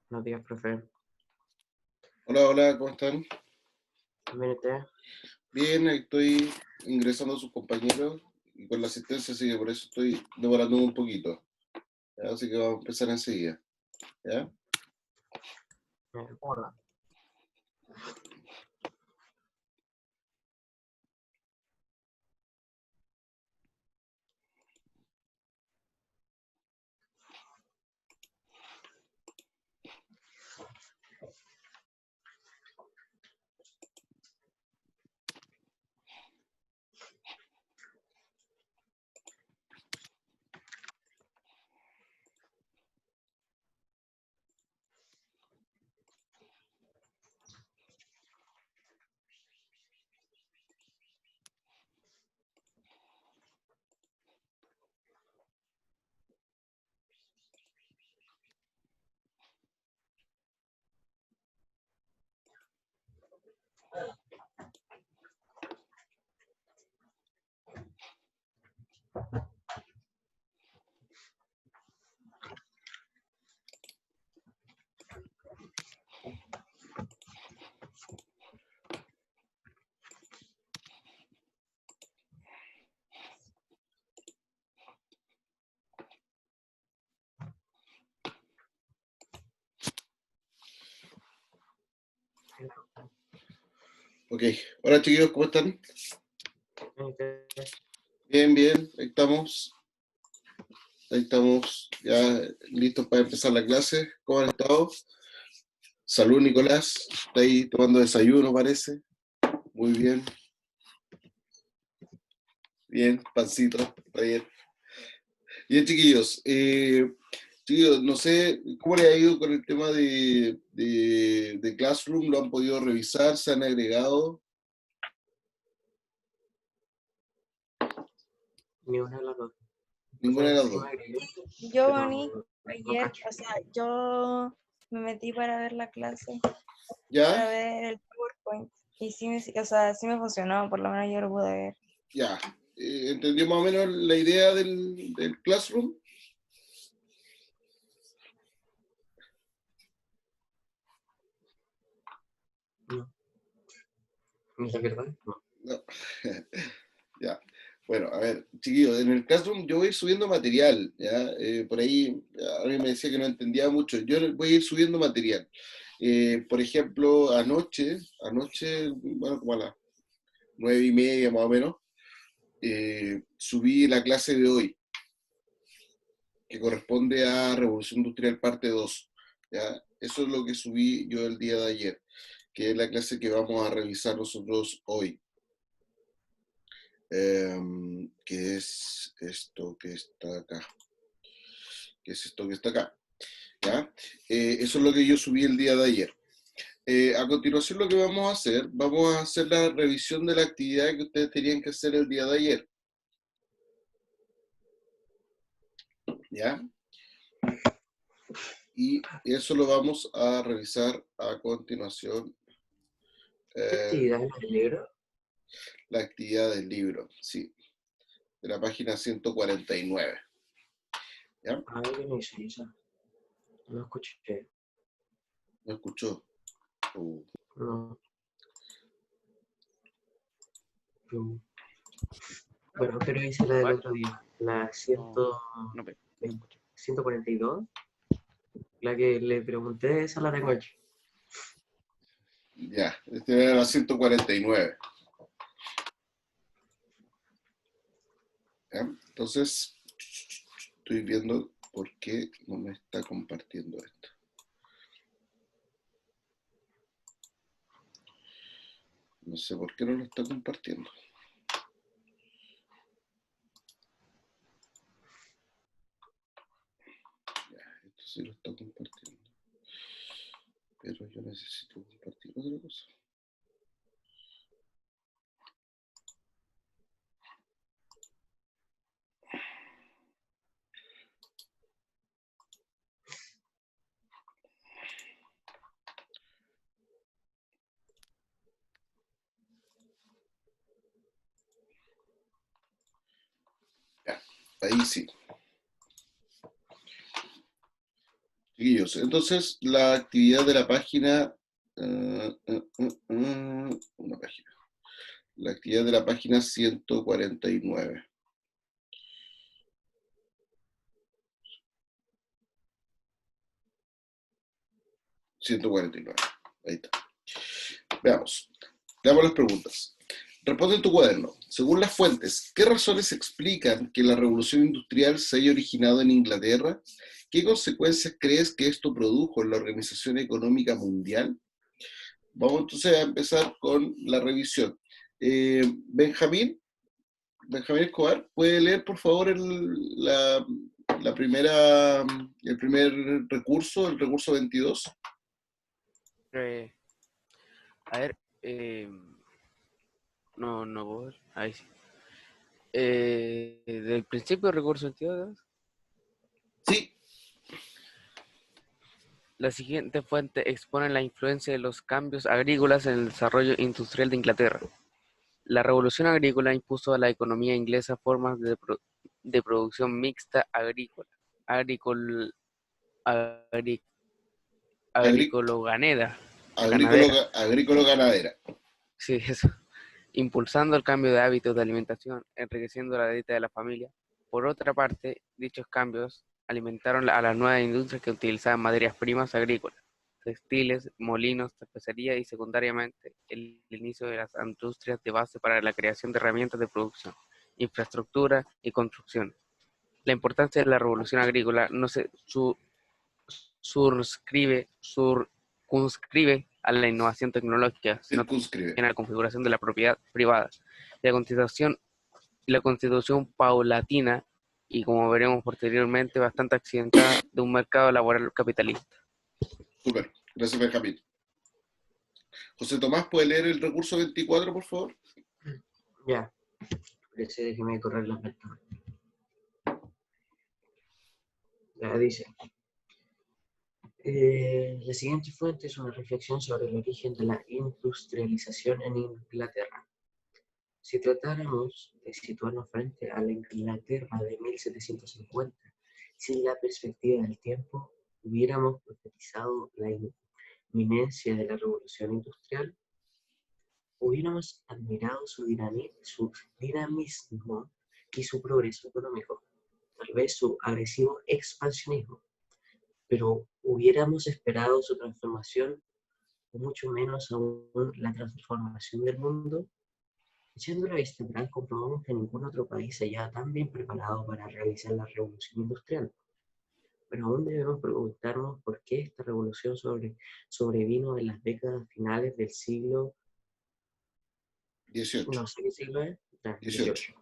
Buenos días, profe. Hola, hola, ¿cómo están? ¿Bien usted? Bien, estoy ingresando a sus compañeros y con la asistencia, así que por eso estoy demorándome un poquito. ¿Ya? Así que vamos a empezar enseguida. ¿Ya? Hola. Ok. Hola, chiquillos, ¿cómo están? ¿Bien usted? Bien, bien, ahí estamos. Ahí estamos ya listos para empezar la clase. ¿Cómo han estado? Salud, Nicolás. Está ahí tomando desayuno, parece. Muy bien. Bien, pancito. Está bien. Bien, chiquillos. Chiquillos, no sé cómo le ha ido con el tema de Classroom. ¿Lo han podido revisar? ¿Se han agregado? Ni una de las dos. O Ninguna de sea, las sí dos. me agregué, Yo pero vení no ayer, cacho. o sea, yo me metí para ver la clase, ¿Ya? para ver el PowerPoint, y sí o sea, sí me funcionó, por lo menos yo lo pude ver. Ya. ¿Entendió más o menos la idea del Classroom? No. ¿No es verdad? No. No. Ya. Bueno, a ver, chiquillos, en el Classroom yo voy a ir subiendo material, ¿ya? Por ahí, a mí me decía que no entendía mucho. Yo voy a ir subiendo material. Por ejemplo, anoche, bueno, como a las 9:30 más o menos, subí la clase de hoy, que corresponde a Revolución Industrial parte 2. ¿Ya? Eso es lo que subí yo el día de ayer, que es la clase que vamos a revisar nosotros hoy. Que es esto que está acá. Que es esto que está acá. ¿Ya? Eso es lo que yo subí el día de ayer. A continuación lo que vamos a hacer la revisión de la actividad que ustedes tenían que hacer el día de ayer. ¿Ya? Y eso lo vamos a revisar a continuación. ¿Qué actividad es el libro? La actividad del libro, sí, de la página 149. ¿Ya? Ah, yo no hice eso. No escuché. ¿No escuchó? No. Mm. Bueno, pero hice la del otro día. La No, no 142. La que le pregunté, esa la tengo aquí. Ya, este era la 149. ¿Ya? Entonces, estoy viendo por qué no me está compartiendo esto. No sé por qué no lo está compartiendo. Ya, esto sí lo está compartiendo. Pero yo necesito compartir otra cosa. Ya, ahí sí. Chiquillos, entonces la actividad de la página, una página, la actividad de la página 149. 149. Ahí está. Veamos. Veamos las preguntas. Responde en tu cuaderno. Según las fuentes, ¿qué razones explican que la revolución industrial se haya originado en Inglaterra? ¿Qué consecuencias crees que esto produjo en la Organización Económica Mundial? Vamos entonces a empezar con la revisión. Benjamín Escobar, ¿puede leer por favor la primera, el primer recurso, el recurso 22? A ver, no puedo ver. Ahí sí. Del principio, recurso 22. Sí. La siguiente fuente expone la influencia de los cambios agrícolas en el desarrollo industrial de Inglaterra. La revolución agrícola impuso a la economía inglesa formas de producción mixta agrícola-ganadera. Agrícola-ganadera. Sí, eso. Impulsando el cambio de hábitos de alimentación, enriqueciendo la dieta de la familia. Por otra parte, dichos cambios alimentaron a las nuevas industrias que utilizaban materias primas agrícolas, textiles, molinos, tapicería y secundariamente el inicio de las industrias de base para la creación de herramientas de producción, infraestructura y construcción. La importancia de la revolución agrícola no se circunscribe a la innovación tecnológica, sino en la configuración de la propiedad privada. La constitución paulatina y, como veremos posteriormente, bastante accidentada de un mercado laboral capitalista. Súper, gracias Benjamín. José Tomás, ¿puede leer el recurso 24, por favor? Ya, déjeme correr la ventana. Ya dice. La siguiente fuente es una reflexión sobre el origen de la industrialización en Inglaterra. Si tratáramos de situarnos frente a la Inglaterra de 1750, sin la perspectiva del tiempo, hubiéramos profetizado la inminencia de la revolución industrial, hubiéramos admirado su dinamismo y su progreso económico, tal vez su agresivo expansionismo, pero hubiéramos esperado su transformación, o mucho menos aún la transformación del mundo. Echando la vista atrás, comprobamos que ningún otro país se hallaba tan bien preparado para realizar la revolución industrial. Pero aún debemos preguntarnos por qué esta revolución sobrevino en las décadas finales del siglo XVIII. No sé qué siglo es. XVIII.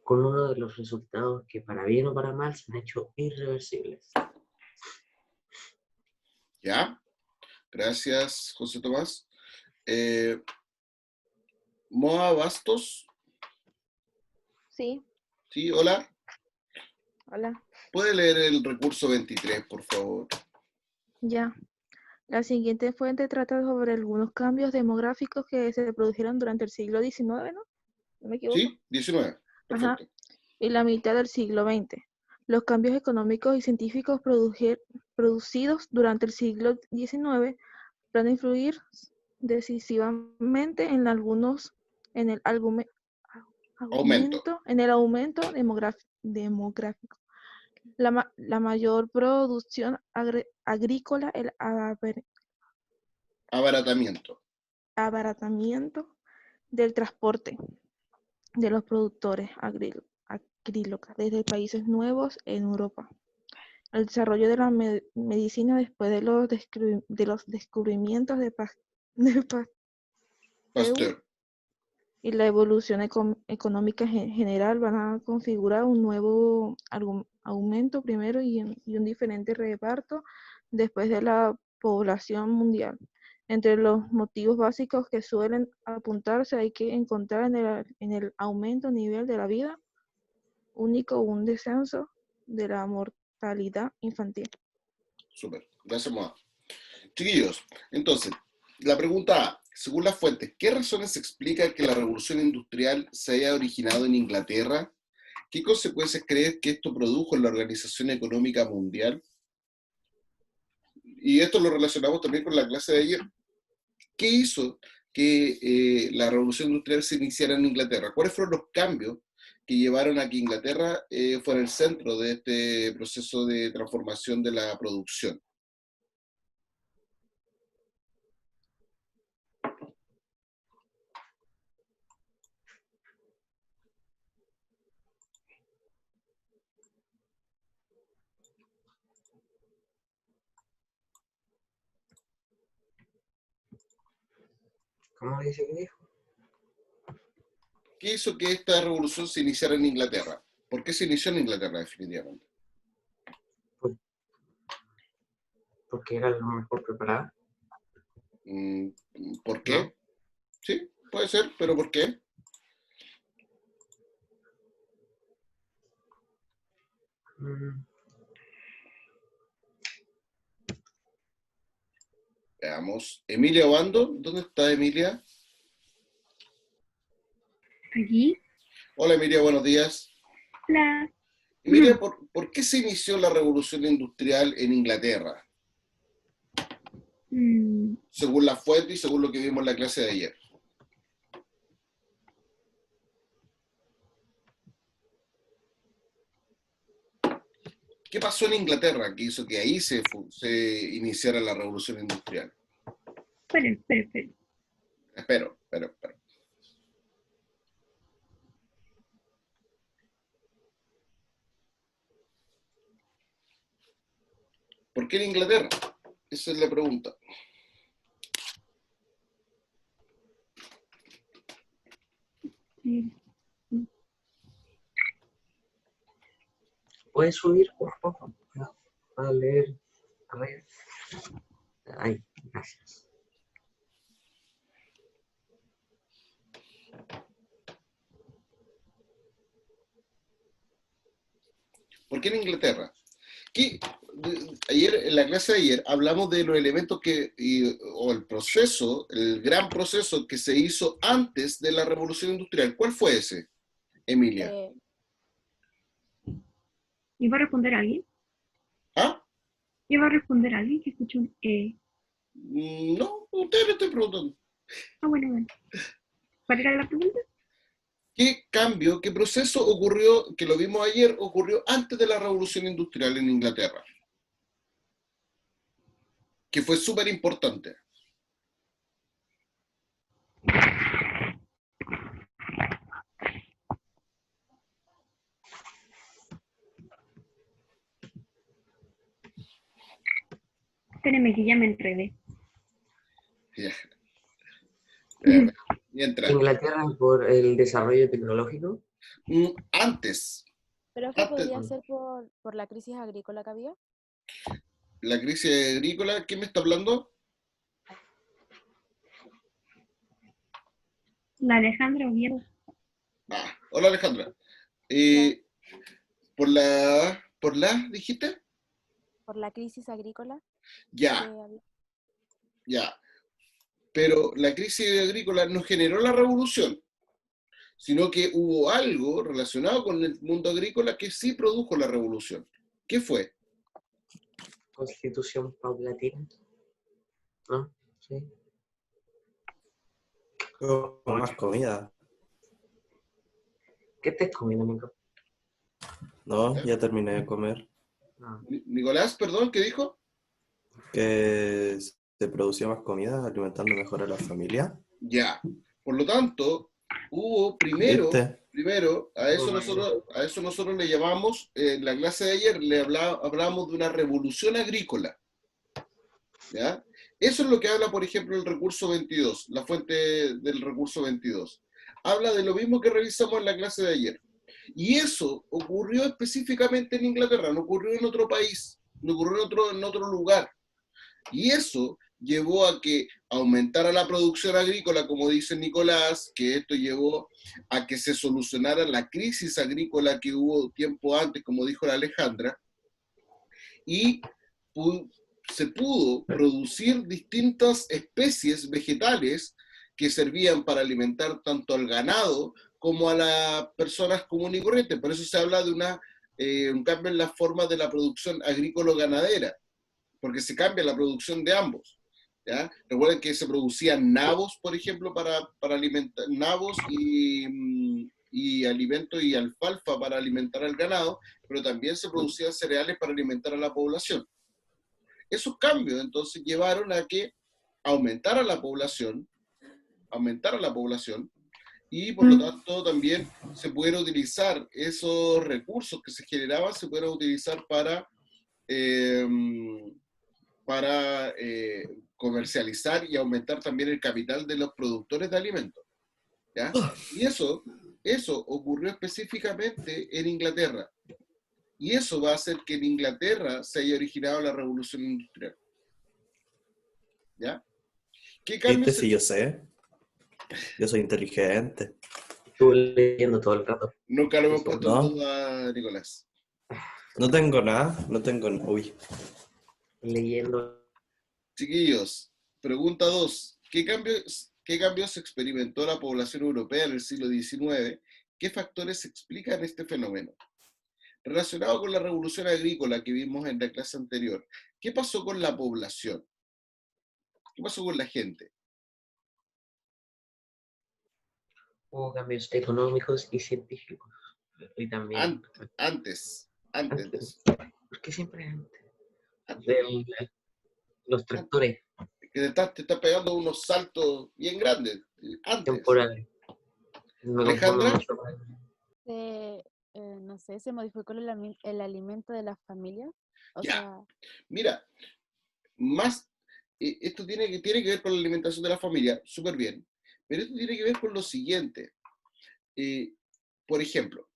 Con uno de los resultados que para bien o para mal se han hecho irreversibles. ¿Ya? Gracias, José Tomás. Moa Bastos. Sí. Sí, hola. Hola. ¿Puede leer el recurso 23, por favor? Ya. La siguiente fuente trata sobre algunos cambios demográficos que se produjeron durante el siglo XIX, ¿no? ¿No me equivoco? Sí, 19. Perfecto. Ajá. Y la mitad del siglo XX. Los cambios económicos y científicos producidos durante el siglo XIX van a influir decisivamente en el aumento demográfico. La mayor producción agrícola, el abaratamiento del transporte de los productores agrícolas desde países nuevos en Europa. El desarrollo de la medicina después de los descubrimientos de Pasteur y la evolución económica general van a configurar un nuevo aumento primero y un diferente reparto después de la población mundial. Entre los motivos básicos que suelen apuntarse hay que encontrar en el aumento nivel de la vida único un descenso de la mortalidad infantil. Súper, gracias, Moa. Chiquillos, entonces, la pregunta A, según las fuentes, ¿qué razones explican que la revolución industrial se haya originado en Inglaterra? ¿Qué consecuencias crees que esto produjo en la Organización Económica Mundial? y esto lo relacionamos también con la clase de ayer, ¿qué hizo que la revolución industrial se iniciara en Inglaterra? ¿Cuáles fueron los cambios que llevaron a que Inglaterra fuera el centro de este proceso de transformación de la producción? ¿Cómo dice que dijo? ¿Qué hizo que esta revolución se iniciara en Inglaterra? ¿Por qué se inició en Inglaterra definitivamente? Porque era lo mejor preparado. ¿Por qué? ¿No? Sí, puede ser, pero ¿por qué? Mm, Veamos. Emilia Obando, ¿dónde está Emilia? Aquí. Hola Emilia, buenos días. Hola. Emilia, ¿por qué se inició la revolución industrial en Inglaterra? Según la fuente y según lo que vimos en la clase de ayer. ¿Qué pasó en Inglaterra que hizo que ahí se iniciara la revolución industrial? Espera. Espero. ¿Por qué en Inglaterra? Esa es la pregunta. Sí. ¿Puedes subir, por favor? A leer. A ver. Ay, gracias. ¿Por qué en Inglaterra? Ayer, en la clase de ayer, hablamos de los elementos o el proceso, el gran proceso que se hizo antes de la revolución industrial. ¿Cuál fue ese, Emilia? ¿Iba a responder alguien? ¿Ah? ¿Iba a responder alguien que escuchó un No, usted le estoy preguntando. Bueno. ¿Cuál era la pregunta? ¿Qué cambio, qué proceso ocurrió, que lo vimos ayer, ocurrió antes de la revolución industrial en Inglaterra? Que fue súper importante. Espérenme que ya me enredé. Ya. Mientras. Inglaterra por el desarrollo tecnológico. Antes. ¿Pero qué Antes. podría ser por la crisis agrícola que había? La crisis agrícola, ¿quién me está hablando? La Alejandra Oviedo. Hola Alejandra. ¿Dijiste? ¿Por la crisis agrícola? Ya. Pero la crisis agrícola no generó la revolución, sino que hubo algo relacionado con el mundo agrícola que sí produjo la revolución. ¿Qué fue? Constitución paulatina. ¿No? Sí. Más comida. ¿Qué estés comiendo, Nico? No, ya terminé de comer. No. Nicolás, perdón, ¿qué dijo? Que se producía más comida, alimentando mejor a la familia. Ya. Por lo tanto, hubo primero, a eso nosotros le llamamos, en la clase de ayer, hablamos de una revolución agrícola. ¿Ya? Eso es lo que habla, por ejemplo, el recurso 22, la fuente del recurso 22. Habla de lo mismo que revisamos en la clase de ayer. Y eso ocurrió específicamente en Inglaterra, no ocurrió en otro país, no ocurrió en otro lugar. Y eso llevó a que aumentara la producción agrícola, como dice Nicolás, que esto llevó a que se solucionara la crisis agrícola que hubo tiempo antes, como dijo la Alejandra, y se pudo producir distintas especies vegetales que servían para alimentar tanto al ganado como a las personas comunes y corrientes. Por eso se habla de un cambio en la forma de la producción agrícola-ganadera. porque se cambia la producción de ambos. ¿Ya? Recuerden que se producían nabos, por ejemplo, para alimentar, nabos y alimentos y alfalfa para alimentar al ganado, pero también se producían cereales para alimentar a la población. Esos cambios entonces llevaron a que aumentara la población, y por lo tanto también se pudieron utilizar esos recursos que se generaban, se pudieron utilizar para comercializar y aumentar también el capital de los productores de alimentos. ¿Ya? Y eso ocurrió específicamente en Inglaterra. Y eso va a hacer que en Inglaterra se haya originado la revolución industrial. ¿Ya? ¿Qué ¿Viste? cambios? Si yo sé. Yo soy inteligente. Estuve leyendo todo el rato. Nunca lo hemos puesto en ¿No? duda, Nicolás. No tengo nada. Uy. Leyendo. Chiquillos, pregunta 2. ¿Qué cambios experimentó la población europea en el siglo XIX? ¿Qué factores explican este fenómeno? Relacionado con la revolución agrícola que vimos en la clase anterior, ¿qué pasó con la población? ¿Qué pasó con la gente? Hubo cambios económicos y científicos. Y también. Antes. ¿Por qué siempre antes? Antes. Los tractores. Que te está pegando unos saltos bien grandes. Antes. Temporales. Me confundo Alejandra. mucho. No sé, se modificó el alimento de las familias. O Ya. sea, Mira, esto tiene que ver con la alimentación de la familia, súper bien, pero esto tiene que ver con lo siguiente. Por ejemplo,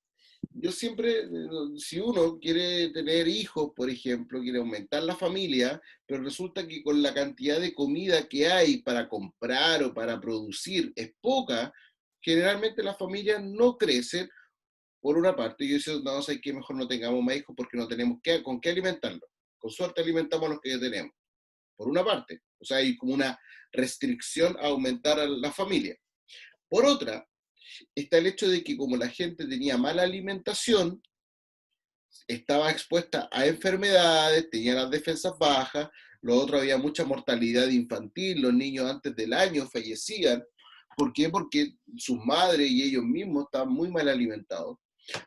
yo siempre, si uno quiere tener hijos, por ejemplo, quiere aumentar la familia, pero resulta que con la cantidad de comida que hay para comprar o para producir es poca, generalmente las familias no crecen. Por una parte, yo decía, no, sé que mejor no tengamos más hijos porque no tenemos con qué alimentarlos. Con suerte alimentamos a los que ya tenemos. Por una parte, o sea, hay como una restricción a aumentar a la familia. Por otra, está el hecho de que como la gente tenía mala alimentación, estaba expuesta a enfermedades, tenía las defensas bajas, lo otro, había mucha mortalidad infantil, los niños antes del año fallecían. ¿Por qué? Porque sus madres y ellos mismos estaban muy mal alimentados.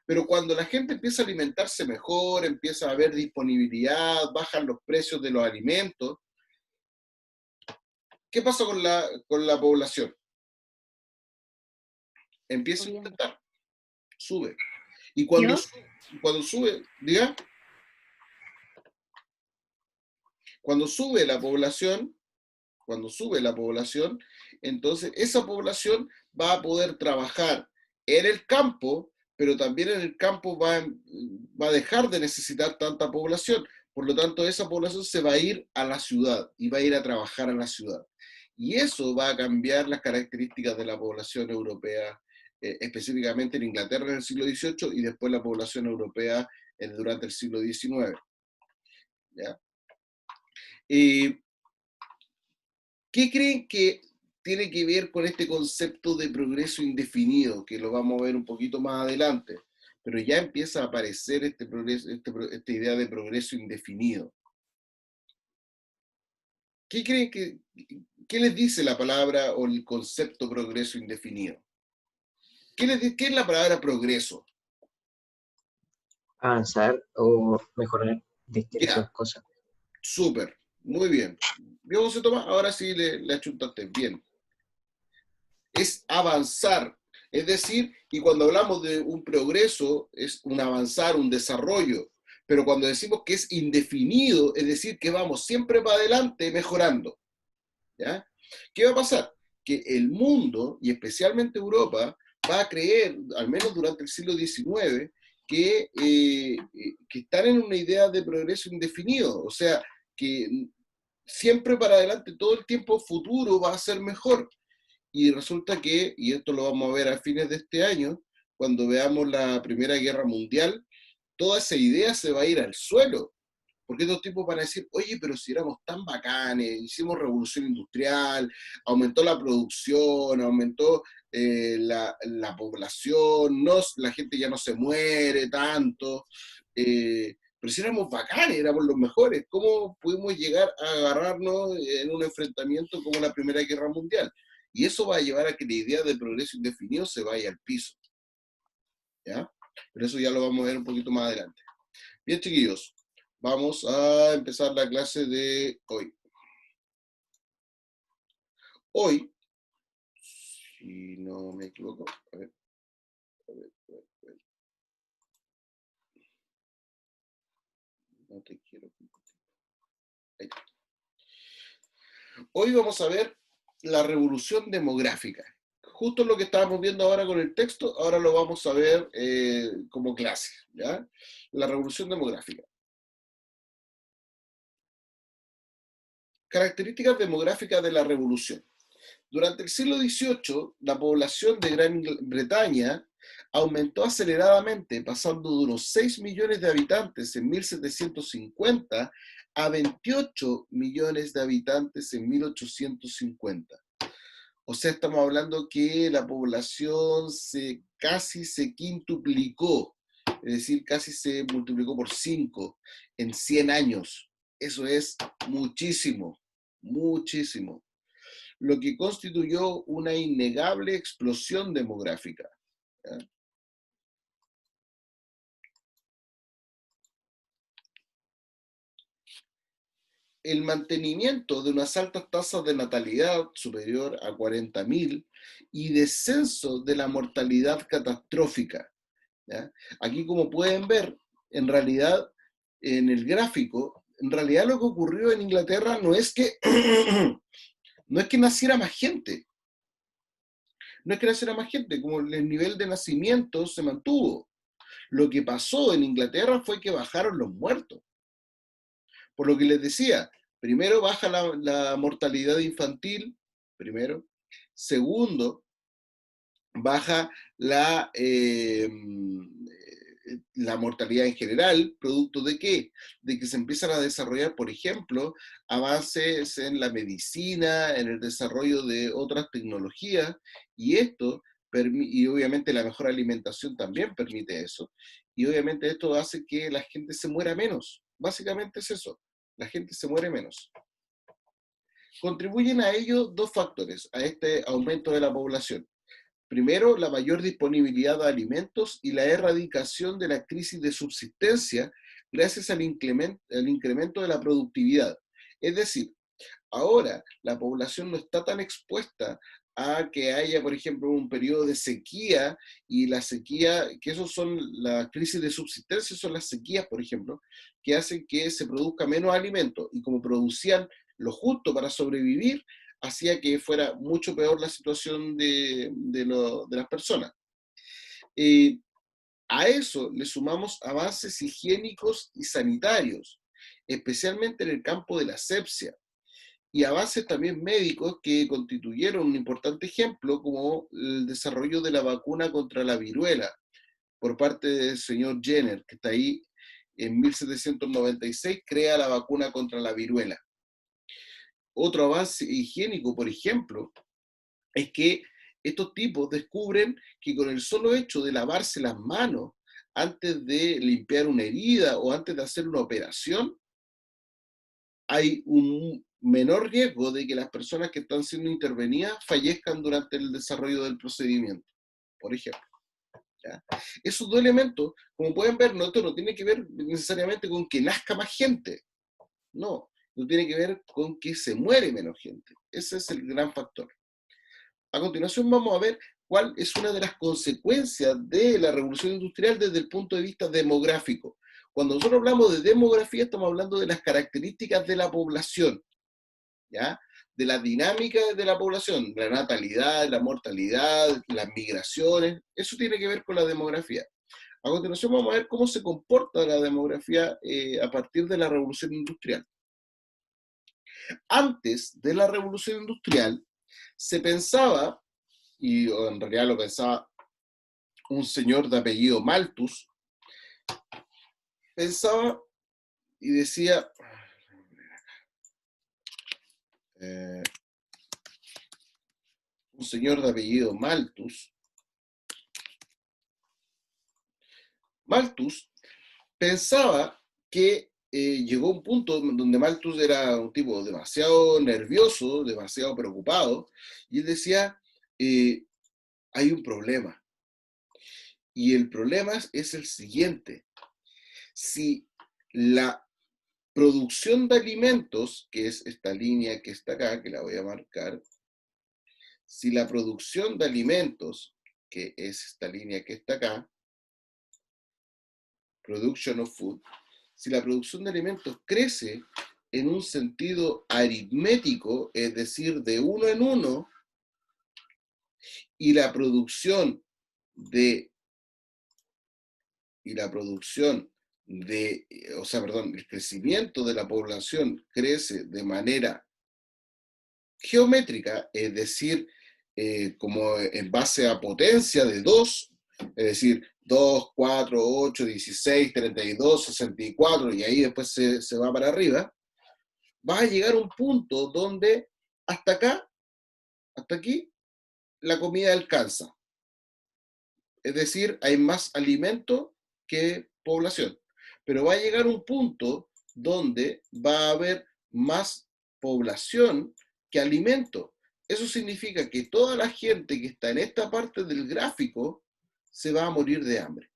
Pero cuando la gente empieza a alimentarse mejor, empieza a haber disponibilidad, bajan los precios de los alimentos, ¿qué pasa con la población? Empieza a intentar, sube. Y cuando sube, diga, cuando sube la población, entonces esa población va a poder trabajar en el campo, pero también en el campo va a dejar de necesitar tanta población. Por lo tanto, esa población se va a ir a la ciudad y va a ir a trabajar a la ciudad. Y eso va a cambiar las características de la población europea, específicamente en Inglaterra en el siglo XVIII y después la población europea durante el siglo XIX. ¿Ya? ¿Qué creen que tiene que ver con este concepto de progreso indefinido, que lo vamos a ver un poquito más adelante? Pero ya empieza a aparecer esta idea de progreso indefinido. ¿Qué creen qué les dice la palabra o el concepto progreso indefinido? ¿Qué es la palabra progreso? Avanzar o mejorar distintas cosas. Súper, muy bien. ¿Vio, José Tomás? Ahora sí le achuntaste bien. Es avanzar. Es decir, y cuando hablamos de un progreso, es un avanzar, un desarrollo. Pero cuando decimos que es indefinido, es decir, que vamos siempre para adelante mejorando. ¿Ya? ¿Qué va a pasar? Que el mundo, y especialmente Europa, va a creer, al menos durante el siglo XIX, que están en una idea de progreso indefinido. O sea, que siempre para adelante, todo el tiempo futuro va a ser mejor. Y resulta que, y esto lo vamos a ver a fines de este año, cuando veamos la Primera Guerra Mundial, toda esa idea se va a ir al suelo. Porque estos tipos van a decir, oye, pero si éramos tan bacanes, hicimos revolución industrial, aumentó la producción, aumentó la población, la gente ya no se muere tanto, pero si éramos bacanes, éramos los mejores, ¿cómo pudimos llegar a agarrarnos en un enfrentamiento como la Primera Guerra Mundial? Y eso va a llevar a que la idea de progreso indefinido se vaya al piso, ¿ya? Pero eso ya lo vamos a ver un poquito más adelante. Bien, chiquillos, vamos a empezar la clase de hoy. Hoy, si no me equivoco, a ver. No te quiero. Ahí está. Hoy vamos a ver la revolución demográfica. Justo lo que estábamos viendo ahora con el texto, ahora lo vamos a ver como clase, ¿ya? La revolución demográfica. Características demográficas de la revolución. Durante el siglo XVIII, la población de Gran Bretaña aumentó aceleradamente, pasando de unos 6 millones de habitantes en 1750 a 28 millones de habitantes en 1850. O sea, estamos hablando que la población casi se quintuplicó, es decir, casi se multiplicó por 5 en 100 años. Eso es muchísimo, muchísimo. Lo que constituyó una innegable explosión demográfica, ¿ya? El mantenimiento de unas altas tasas de natalidad superior a 40.000 y descenso de la mortalidad catastrófica, ¿ya? Aquí, como pueden ver, en realidad, en el gráfico, en realidad lo que ocurrió en Inglaterra no es que, no es que naciera más gente, no es que naciera más gente, como el nivel de nacimiento se mantuvo. Lo que pasó en Inglaterra fue que bajaron los muertos. Por lo que les decía, primero baja la mortalidad infantil, primero. Segundo, baja la mortalidad en general, ¿producto de qué? De que se empiezan a desarrollar, por ejemplo, avances en la medicina, en el desarrollo de otras tecnologías, y esto, y obviamente la mejor alimentación también permite eso, y obviamente esto hace que la gente se muera menos. Básicamente es eso, la gente se muere menos. Contribuyen a ello dos factores, a este aumento de la población. Primero, la mayor disponibilidad de alimentos y la erradicación de la crisis de subsistencia gracias al incremento de la productividad. Es decir, ahora la población no está tan expuesta a que haya, por ejemplo, un periodo de sequía, y la sequía, que esos son la crisis de subsistencia, son las sequías, por ejemplo, que hacen que se produzca menos alimento, y como producían lo justo para sobrevivir, hacía que fuera mucho peor la situación de las personas. A eso le sumamos avances higiénicos y sanitarios, especialmente en el campo de la asepsia, y avances también médicos que constituyeron un importante ejemplo, como el desarrollo de la vacuna contra la viruela por parte del señor Jenner, que está ahí en 1796, crea la vacuna contra la viruela. Otro avance higiénico, por ejemplo, es que estos tipos descubren que con el solo hecho de lavarse las manos antes de limpiar una herida o antes de hacer una operación, hay un menor riesgo de que las personas que están siendo intervenidas fallezcan durante el desarrollo del procedimiento, por ejemplo. ¿Ya? Esos dos elementos, como pueden ver, esto no tiene que ver necesariamente con que nazca más gente, no tiene que ver con que se muere menos gente. Ese es el gran factor. A continuación vamos a ver cuál es una de las consecuencias de la revolución industrial desde el punto de vista demográfico. Cuando nosotros hablamos de demografía, estamos hablando de las características de la población, ¿ya? De la dinámica de la población, la natalidad, la mortalidad, las migraciones, eso tiene que ver con la demografía. A continuación vamos a ver cómo se comporta la demografía a partir de la revolución industrial. Antes de la revolución industrial, se pensaba, y en realidad lo pensaba un señor de apellido Malthus, pensaba y decía, un señor de apellido Malthus pensaba que llegó un punto donde Malthus era un tipo demasiado nervioso, demasiado preocupado, y él decía, hay un problema. Y el problema es el siguiente. Si la producción de alimentos, que es esta línea que está acá, que la voy a marcar, si la producción de alimentos, que es esta línea que está acá, production of food, si la producción de alimentos crece en un sentido aritmético, es decir, de uno en uno, y la producción de, el crecimiento de la población crece de manera geométrica, es decir, como en base a potencia de 2, es decir, 2, 4, 8, 16, 32, 64, y ahí después se va para arriba, vas a llegar a un punto donde hasta acá, hasta aquí, la comida alcanza. Es decir, hay más alimento que población. Pero va a llegar un punto donde va a haber más población que alimento. Eso significa que toda la gente que está en esta parte del gráfico se va a morir de hambre.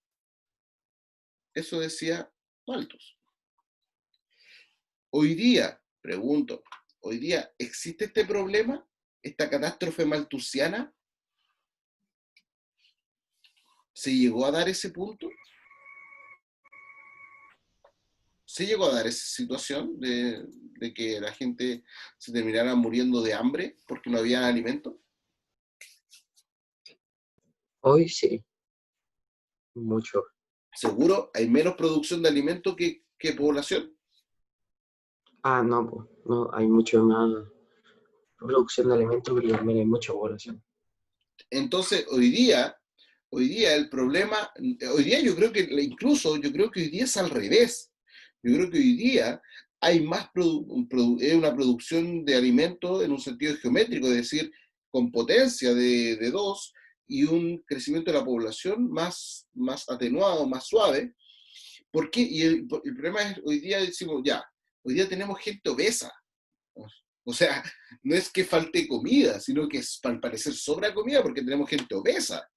Eso decía Malthus. Hoy día, pregunto, ¿hoy día existe este problema? ¿Esta catástrofe malthusiana? ¿Se llegó a dar ese punto? ¿Se llegó a dar esa situación de que la gente se terminara muriendo de hambre porque no había alimento? Hoy sí, mucho. ¿Seguro hay menos producción de alimento que población? Ah, no, pues, no, hay mucho más producción de alimentos, pero también hay mucha población. Entonces, hoy día el problema, hoy día yo creo que hoy día es al revés. Yo creo que hoy día hay más una producción de alimentos en un sentido geométrico, es decir, con potencia de 2 y un crecimiento de la población más atenuado, más suave. ¿Por qué? Y el problema es, hoy día decimos, ya, hoy día tenemos gente obesa. O sea, no es que falte comida, sino que al parecer sobra comida porque tenemos gente obesa.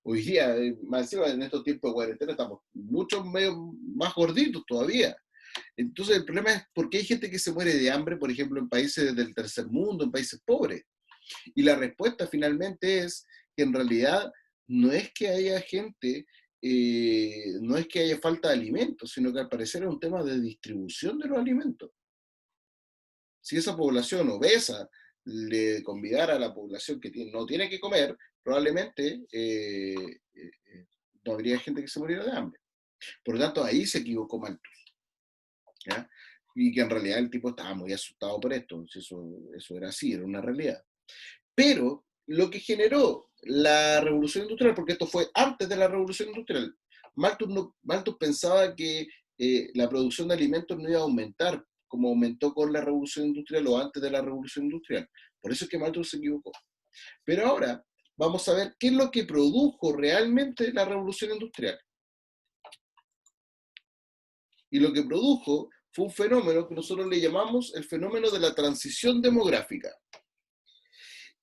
Hoy día, más encima, en estos tiempos de cuarentena, estamos mucho más gorditos todavía. Entonces, el problema es por qué hay gente que se muere de hambre, por ejemplo, en países del tercer mundo, en países pobres. Y la respuesta finalmente es que en realidad no es que haya gente, no es que haya falta de alimentos, sino que al parecer es un tema de distribución de los alimentos. Si esa población obesa le convidara a la población que no tiene que comer, probablemente no habría gente que se muriera de hambre. Por lo tanto, ahí se equivocó Malthus, ¿ya? Y que en realidad el tipo estaba muy asustado por esto. Eso era así, era una realidad. Pero lo que generó la revolución industrial, porque esto fue antes de la revolución industrial, Malthus pensaba que la producción de alimentos no iba a aumentar como aumentó con la revolución industrial o antes de la revolución industrial. Por eso es que Malthus se equivocó. Pero ahora vamos a ver qué es lo que produjo realmente la revolución industrial. Y lo que produjo fue un fenómeno que nosotros le llamamos el fenómeno de la transición demográfica.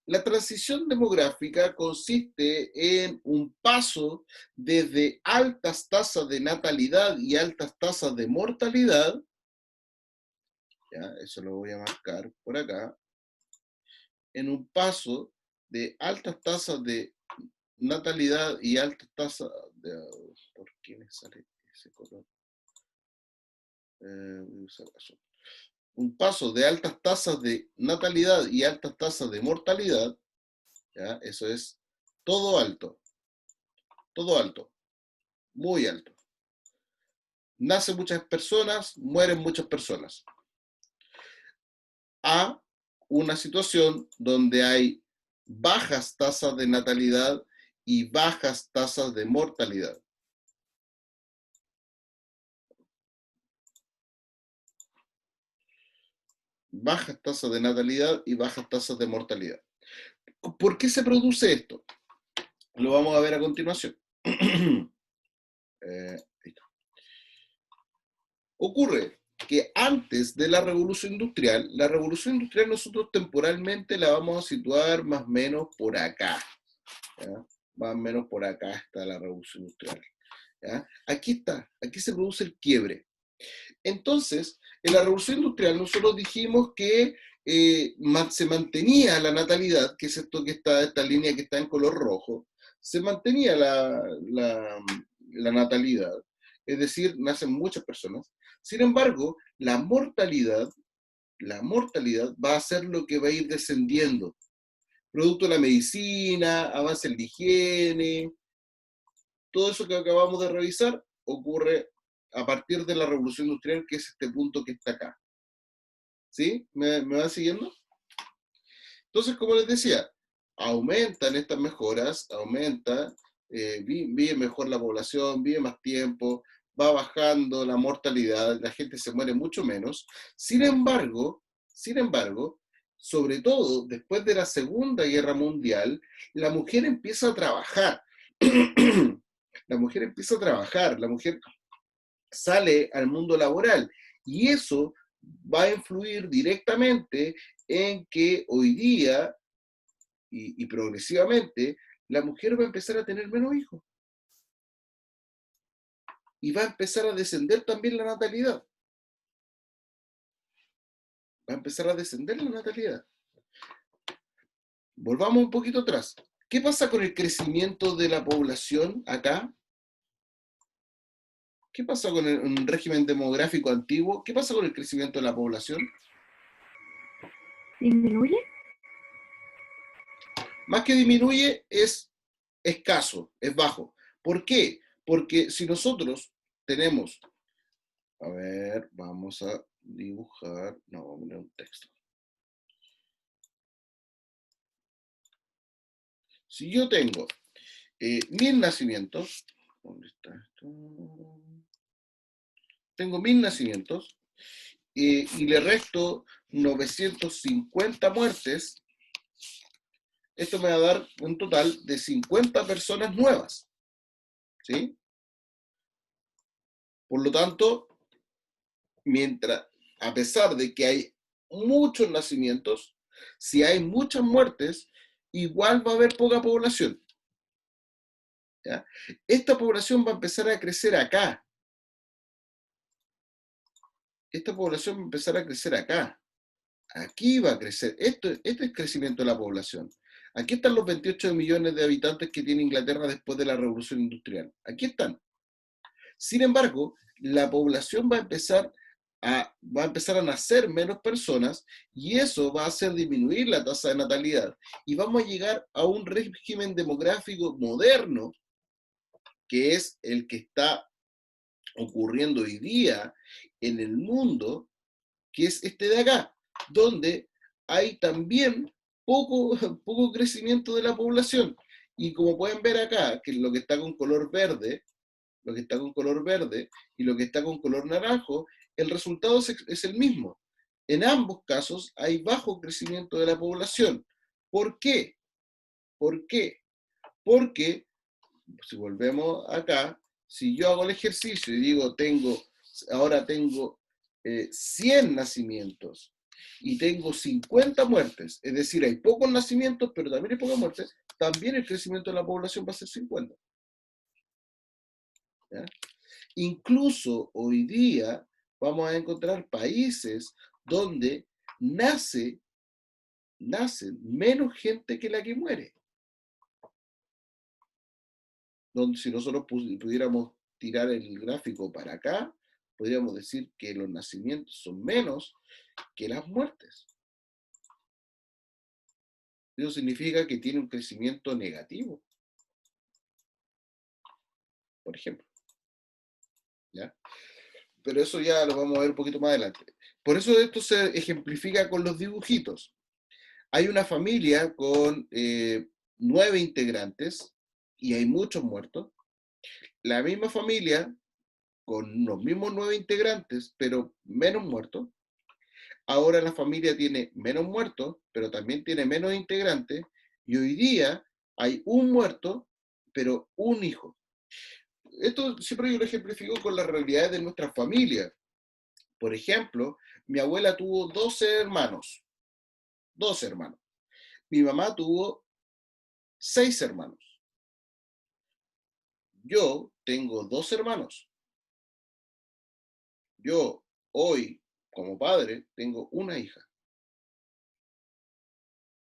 La transición demográfica consiste en un paso desde altas tasas de natalidad y altas tasas de mortalidad, ¿ya? Eso lo voy a marcar por acá, en un paso de altas tasas de natalidad y altas tasas de... ¿Por qué me sale ese color? Un paso de altas tasas de natalidad y altas tasas de mortalidad, ¿ya? Eso es todo alto, muy alto. Nacen muchas personas, mueren muchas personas. A una situación donde hay bajas tasas de natalidad y bajas tasas de mortalidad. Bajas tasas de natalidad y bajas tasas de mortalidad. ¿Por qué se produce esto? Lo vamos a ver a continuación. Ocurre que antes de la revolución industrial nosotros temporalmente la vamos a situar más o menos por acá. ¿Ya? Más o menos por acá está la revolución industrial. ¿Ya? Aquí está, aquí se produce el quiebre. Entonces, en la revolución industrial nosotros dijimos que se mantenía la natalidad, que es esto que está, esta línea que está en color rojo, se mantenía la natalidad, es decir, nacen muchas personas. Sin embargo, la mortalidad va a ser lo que va a ir descendiendo, producto de la medicina, avance en la higiene, todo eso que acabamos de revisar ocurre a partir de la revolución industrial, que es este punto que está acá. ¿Sí? ¿Me van siguiendo? Entonces, como les decía, aumentan estas mejoras, vive mejor la población, vive más tiempo, va bajando la mortalidad, la gente se muere mucho menos. Sin embargo, sobre todo después de la Segunda Guerra Mundial, la mujer empieza a trabajar. La mujer empieza a trabajar, la mujer sale al mundo laboral y eso va a influir directamente en que hoy día y progresivamente la mujer va a empezar a tener menos hijos y va a empezar a descender también la natalidad. Va a empezar a descender la natalidad. Volvamos un poquito atrás. ¿Qué pasa con el crecimiento de la población acá? ¿Qué pasa con un régimen demográfico antiguo? ¿Qué pasa con el crecimiento de la población? ¿Disminuye? Más que disminuye, es escaso, es bajo. ¿Por qué? Porque si nosotros tenemos, a ver, vamos a dibujar, no, vamos a poner un texto. Si yo tengo 1000 nacimientos, ¿dónde está esto? Tengo 1000 nacimientos y le resto 950 muertes, esto me va a dar un total de 50 personas nuevas. ¿Sí? Por lo tanto, a pesar de que hay muchos nacimientos, si hay muchas muertes, igual va a haber poca población. ¿Ya? Esta población va a empezar a crecer acá. Esta población va a empezar a crecer acá. Aquí va a crecer. Este es el crecimiento de la población. Aquí están los 28 millones de habitantes que tiene Inglaterra después de la Revolución Industrial. Aquí están. Sin embargo, la población va a empezar a nacer menos personas y eso va a hacer disminuir la tasa de natalidad. Y vamos a llegar a un régimen demográfico moderno, que es el que está ocurriendo hoy día en el mundo, que es este de acá, donde hay también poco crecimiento de la población. Y como pueden ver acá, que lo que está con color verde, y lo que está con color naranjo, el resultado es el mismo. En ambos casos hay bajo crecimiento de la población. ¿Por qué? ¿Por qué? Porque, si volvemos acá, si yo hago el ejercicio y digo, ahora tengo 100 nacimientos y tengo 50 muertes, es decir, hay pocos nacimientos, pero también hay pocas muertes, también el crecimiento de la población va a ser 50. ¿Ya? Incluso hoy día vamos a encontrar países donde nace menos gente que la que muere. Donde si nosotros pudiéramos tirar el gráfico para acá, podríamos decir que los nacimientos son menos que las muertes. Eso significa que tiene un crecimiento negativo, por ejemplo. ¿Ya? Pero eso ya lo vamos a ver un poquito más adelante. Por eso esto se ejemplifica con los dibujitos. Hay una familia con 9 integrantes y hay muchos muertos. La misma familia con los mismos 9 integrantes, pero menos muertos. Ahora la familia tiene menos muertos, pero también tiene menos integrantes. Y hoy día hay un muerto, pero un hijo. Esto siempre yo lo ejemplifico con las realidades de nuestra familia. Por ejemplo, mi abuela tuvo 12 hermanos. 12 hermanos. Mi mamá tuvo 6 hermanos. Yo tengo 2 hermanos. Yo hoy, como padre, tengo una hija.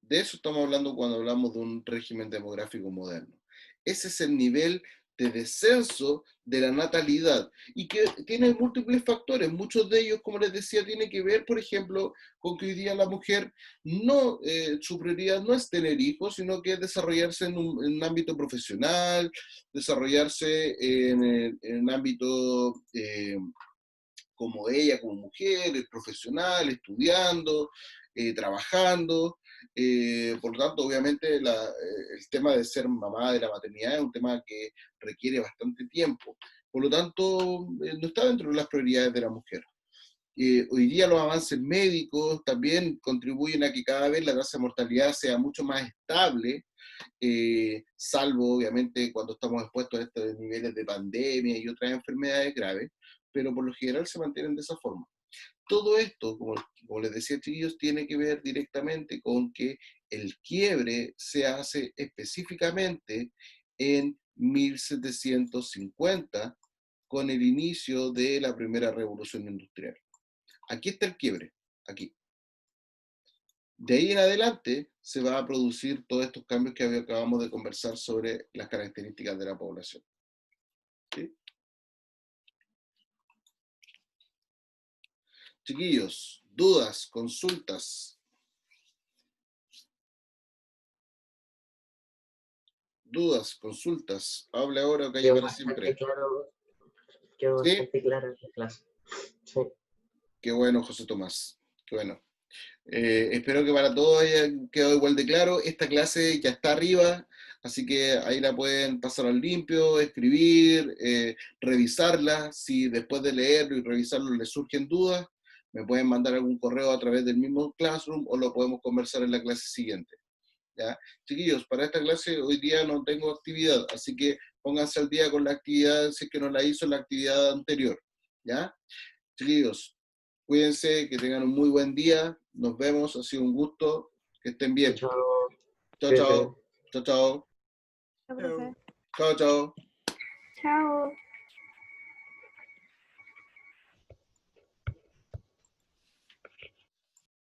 De eso estamos hablando cuando hablamos de un régimen demográfico moderno. Ese es el nivel de descenso de la natalidad y que tiene múltiples factores. Muchos de ellos, como les decía, tienen que ver, por ejemplo, con que hoy día la mujer no, su prioridad no es tener hijos, sino que es desarrollarse en un ámbito profesional, desarrollarse en un ámbito como ella, como mujer, profesional, estudiando, trabajando. Por lo tanto, obviamente, el tema de ser mamá, de la maternidad, es un tema que requiere bastante tiempo. Por lo tanto, no está dentro de las prioridades de la mujer. Hoy día los avances médicos también contribuyen a que cada vez la tasa de mortalidad sea mucho más estable, salvo obviamente cuando estamos expuestos a estos niveles de pandemia y otras enfermedades graves, pero por lo general se mantienen de esa forma. Todo esto, como les decía, chiquillos, tiene que ver directamente con que el quiebre se hace específicamente en 1750 con el inicio de la primera revolución industrial. Aquí está el quiebre, aquí. De ahí en adelante se va a producir todos estos cambios que acabamos de conversar sobre las características de la población. ¿Sí? Chiquillos, dudas, consultas. Dudas, consultas. Hable ahora o calle Quedó para bastante siempre. claro, quedó ¿Sí? bastante clara la clase. Sí. Qué bueno, José Tomás. Qué bueno. Espero que para todos haya quedado igual de claro. Esta clase ya está arriba, así que ahí la pueden pasar al limpio, escribir, revisarla. Si después de leerlo y revisarlo les surgen dudas, me pueden mandar algún correo a través del mismo Classroom o lo podemos conversar en la clase siguiente. ¿Ya? Chiquillos, para esta clase hoy día no tengo actividad, así que pónganse al día con la actividad si es que no la hizo en la actividad anterior. ¿Ya? Chiquillos, cuídense, que tengan un muy buen día. Nos vemos, ha sido un gusto. Que estén bien. Chao, Chao, cuídate. chao. Chao, chao. Chao, profe. Chao, chao. Chao.